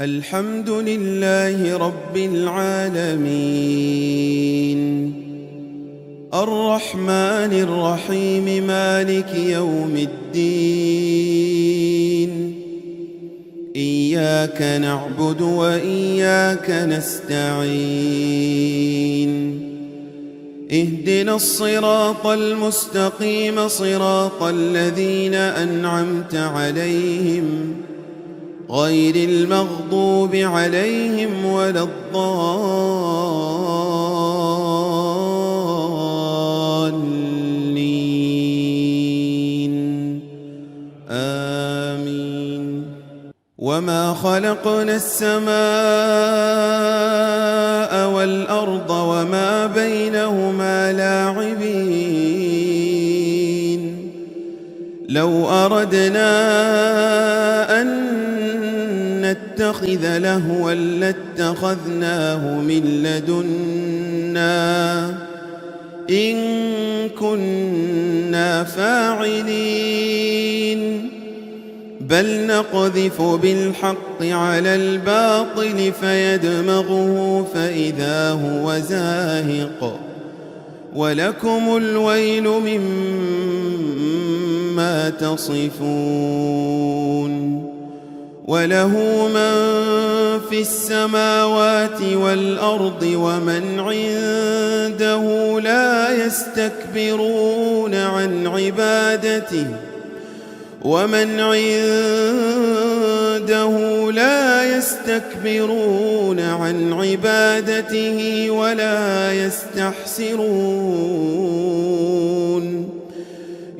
الحمد لله رب العالمين الرحمن الرحيم مالك يوم الدين إياك نعبد وإياك نستعين اهدنا الصراط المستقيم صراط الذين أنعمت عليهم غير المغضوب عليهم ولا الضالين آمين. وما خلقنا السماء والأرض وما بينهما لاعبين لو أردنا أن نتخذ لهوا لاتخذناه من لدنا إن كنا فاعلين بل نقذف بالحق على الباطل فيدمغه فإذا هو زاهق ولكم الويل مما تصفون وله من في السماوات والأرض ومن عنده لا يستكبرون عن عبادته ولا يستحسرون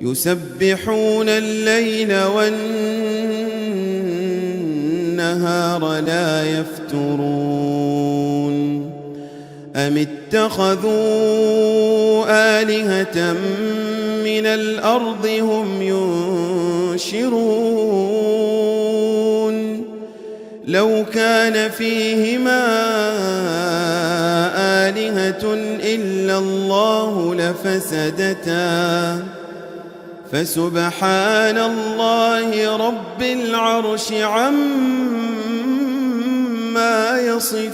يسبحون الليل والنهار لا يفترون أم اتخذوا آلهة من الأرض هم ينشرون لو كان فيهما آلهة إلا الله لفسدتا فسبحان الله رب العرش عما يصفون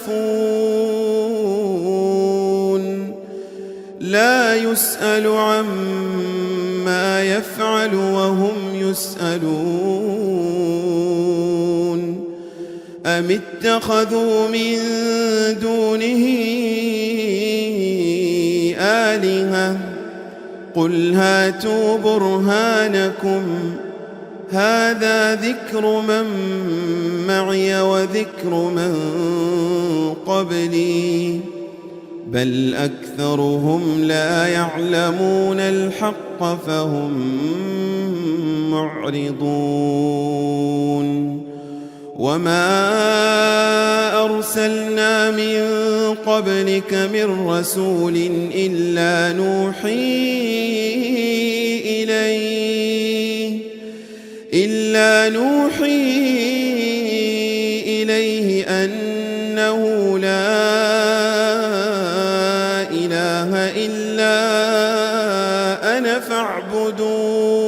لا يسأل عما يفعل وهم يسألون أم اتخذوا من دونه آلهة قل هاتوا برهانكم هذا ذكر من معي وذكر من قبلي بل أكثرهم لا يعلمون الحق فهم معرضون وما أرسلنا من قبلك من رسول إلا نوحي إليه أنه لا إله إلا أنا فاعبدون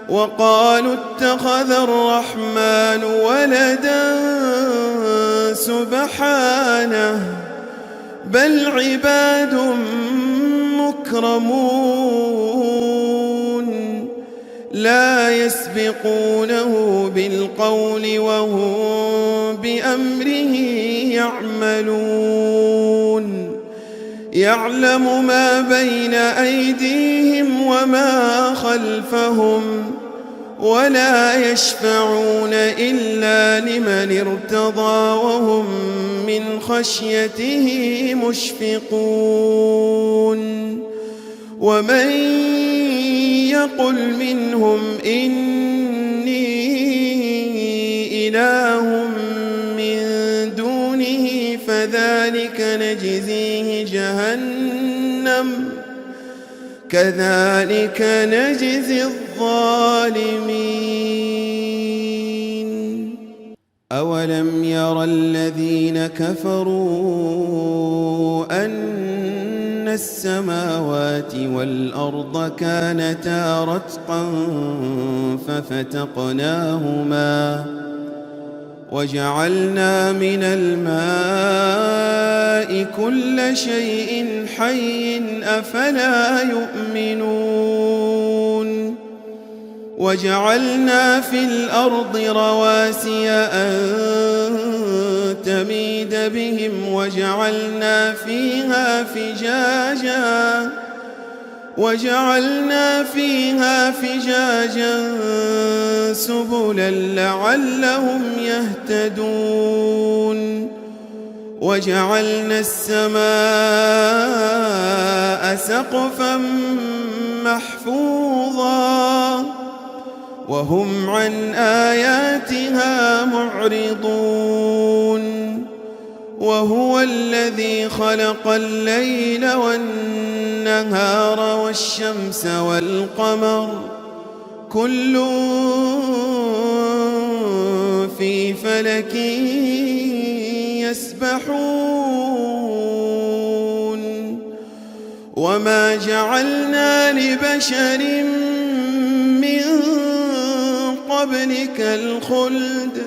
وقالوا اتخذ الرحمن ولدا سبحانه بل عباد مكرمون لا يسبقونه بالقول وهم بأمره يعملون يعلم ما بين أيديهم وما خلفهم ولا يشفعون إلا لمن ارتضى وهم من خشيته مشفقون ومن يقل منهم إني إله من دونه فذلك نجزيه جهنم كذلك نجزي الظالمين أولم ير الذين كفروا أن السماوات والأرض كانتا رتقا ففتقناهما وجعلنا من الماء كل شيء حي أفلا يؤمنون وجعلنا في الأرض رواسي أن تميد بهم وجعلنا فيها فجاجا سبلا لعلهم يهتدون وجعلنا السماء سقفا محفوظا وهم عن آياتها معرضون وهو الذي خلق الليل والنهار والشمس والقمر كل في فلك يسبحون وما جعلنا لبشر من قبلك الخلد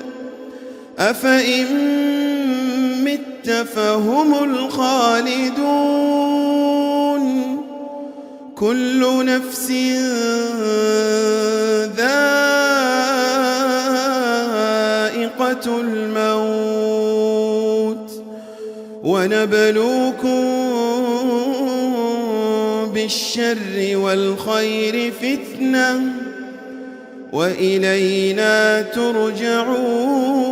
أفإن مت فهم الخالدون كل نفس ذائقة الموت ونبلوكم بالشر والخير فتنة وإلينا ترجعون